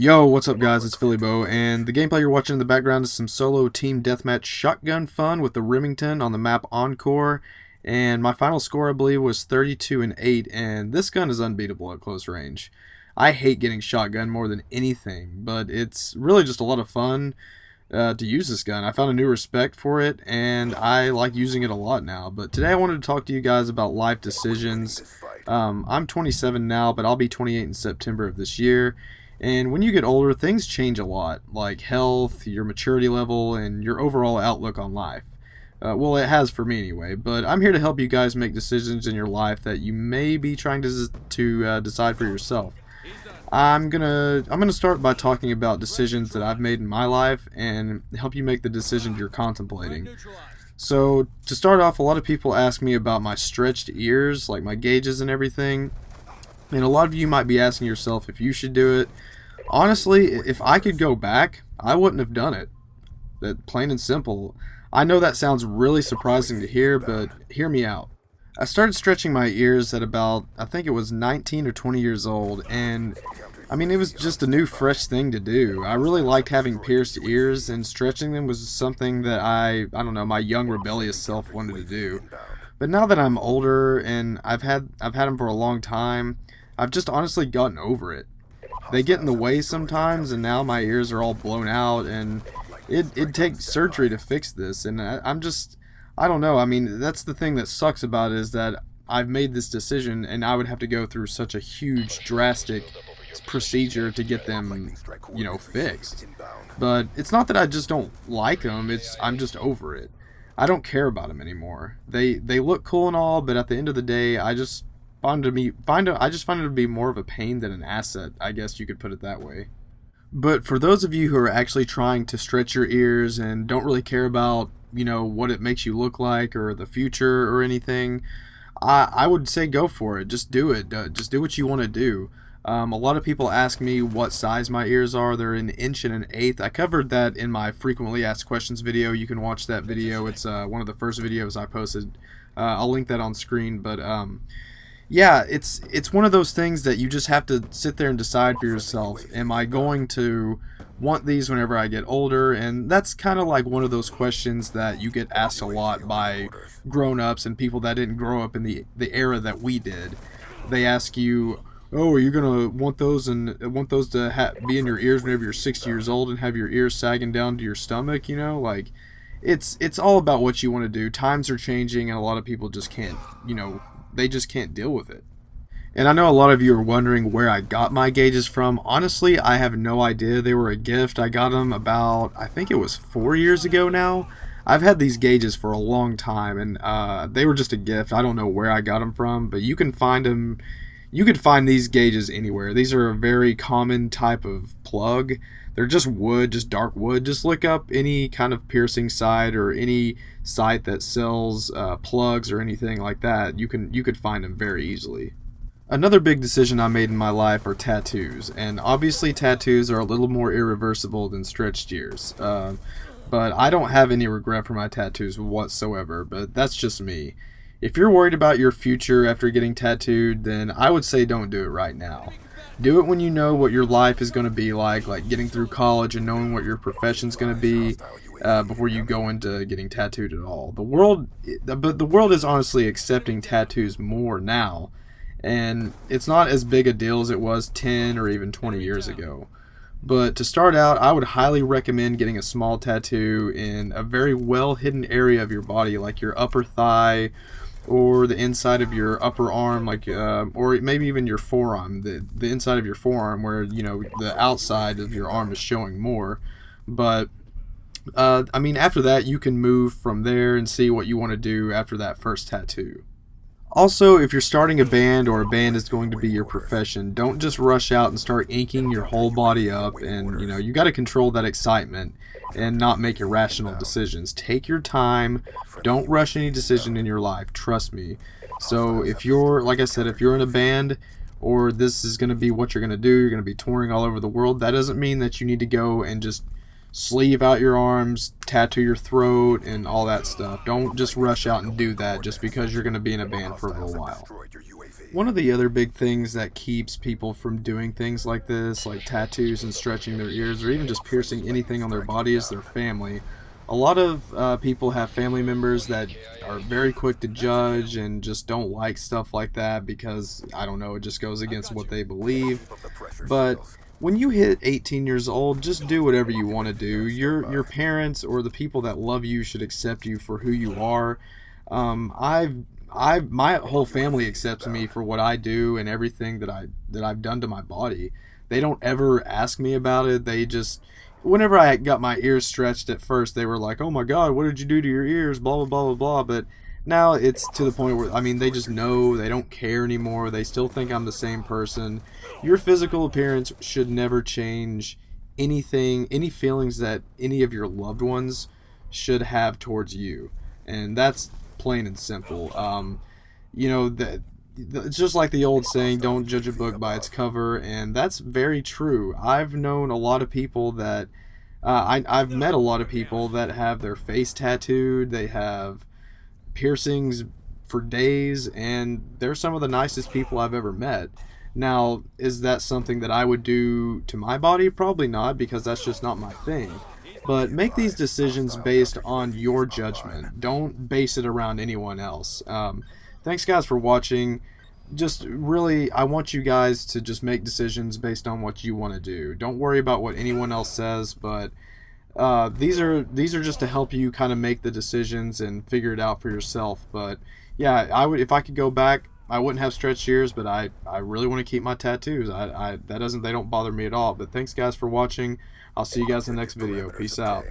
Yo, what's up guys, it's Philly Bo, and the gameplay you're watching in the background is some solo team deathmatch shotgun fun with the Remington on the map Encore, and my final score I believe was 32-8, and this gun is unbeatable at close range. I hate getting shotgun more than anything, but it's really just a lot of fun to use this gun. I found a new respect for it, and I like using it a lot now. But today I wanted to talk to you guys about life decisions. I'm 27 now, but I'll be 28 in September of this year. And when you get older, things change a lot, like health, your maturity level, and your overall outlook on life. Well, it has for me anyway, but I'm here to help you guys make decisions in your life that you may be trying to decide for yourself. I'm gonna start by talking about decisions that I've made in my life and help you make the decisions you're contemplating. So, to start off, a lot of people ask me about my stretched ears, like my gauges and everything. And a lot of you might be asking yourself if you should do it. Honestly, if I could go back, I wouldn't have done it. That plain and simple. I know that sounds really surprising to hear, but hear me out. I started stretching my ears at about, I think it was 19 or 20 years old, and I mean, it was just a new, fresh thing to do. I really liked having pierced ears, and stretching them was something that I don't know, my young rebellious self wanted to do. But now that I'm older and I've had them for a long time, I've just honestly gotten over it. They get in the way sometimes, and now my ears are all blown out, and it takes surgery to fix this, and I don't know. I mean, that's the thing that sucks about it, is that I've made this decision, and I would have to go through such a huge, drastic procedure to get them, fixed. But it's not that I just don't like them, I'm just over it. I don't care about them anymore. They look cool and all, but at the end of the day, I just find it to be more of a pain than an asset, I guess you could put it that way. But for those of you who are actually trying to stretch your ears and don't really care about, what it makes you look like or the future or anything, I would say go for it. Just do it. Just do what you want to do. A lot of people ask me what size my ears are. They're an inch and an eighth. I covered that in my frequently asked questions video. You can watch that video. It's one of the first videos I posted. I'll link that on screen. But yeah, it's one of those things that you just have to sit there and decide for yourself. Am I going to want these whenever I get older? And that's kind of like one of those questions that you get asked a lot by grown-ups and people that didn't grow up in the era that we did. They ask you, oh, are you gonna want those to be in your ears whenever you're 60 years old and have your ears sagging down to your stomach? Like it's all about what you want to do. Times are changing, and a lot of people just can't, they just can't deal with it. And I know a lot of you are wondering where I got my gauges from. Honestly, I have no idea. They were a gift. I got them about, I think it was 4 years ago now. I've had these gauges for a long time, and they were just a gift. I don't know where I got them from, but you can find them. You could find these gauges anywhere. These are a very common type of plug. They're just wood, just dark wood. Just look up any kind of piercing site or any site that sells plugs or anything like that. You could find them very easily. Another big decision I made in my life are tattoos, and obviously tattoos are a little more irreversible than stretched ears. But I don't have any regret for my tattoos whatsoever, but that's just me. If you're worried about your future after getting tattooed, then I would say don't do it right now. Do it when you know what your life is going to be like getting through college and knowing what your profession's going to be before you go into getting tattooed at all. The world is honestly accepting tattoos more now, and it's not as big a deal as it was 10 or even 20 years ago. But to start out, I would highly recommend getting a small tattoo in a very well hidden area of your body, like your upper thigh or the inside of your upper arm, or maybe even your forearm, the inside of your forearm, where the outside of your arm is showing more. But I mean, after that, you can move from there and see what you want to do after that first tattoo. Also, if you're starting a band or a band is going to be your profession, don't just rush out and start inking your whole body up, and you got to control that excitement and not make irrational decisions. Take your time. Don't rush any decision in your life. Trust me. So if you're, like I said, if you're in a band or this is going to be what you're going to do, you're going to be touring all over the world, that doesn't mean that you need to go and just sleeve out your arms, tattoo your throat, and all that stuff. Don't just rush out and do that just because you're going to be in a band for a little while. One of the other big things that keeps people from doing things like this, like tattoos and stretching their ears, or even just piercing anything on their body, is their family. A lot of people have family members that are very quick to judge and just don't like stuff like that because, I don't know, it just goes against what they believe. But when you hit 18 years old, just do whatever you want to do. Your parents or the people that love you should accept you for who you are. My whole family accepts me for what I do and everything that I've done to my body. They don't ever ask me about it. They just, whenever I got my ears stretched at first, they were like, "Oh my God, what did you do to your ears?" Blah blah blah blah blah. But now it's to the point where, I mean, they just know. They don't care anymore. They still think I'm the same person. Your physical appearance should never change anything, any feelings that any of your loved ones should have towards you, and that's plain and simple. That it's just like the old saying, "Don't judge a book by its cover," and that's very true. I've known a lot of people that I've met a lot of people that have their face tattooed. They have piercings for days, and they're some of the nicest people I've ever met. Now, is that something that I would do to my body? Probably not, because that's just not my thing. But make these decisions based on your judgment. Don't base it around anyone else. Thanks, guys, for watching. Just really, I want you guys to just make decisions based on what you want to do. Don't worry about what anyone else says, but these are just to help you kind of make the decisions and figure it out for yourself. But yeah, I would, if I could go back, I wouldn't have stretched ears, but I really want to keep my tattoos. They don't bother me at all. But thanks, guys, for watching. I'll see you guys in the next video. Peace out.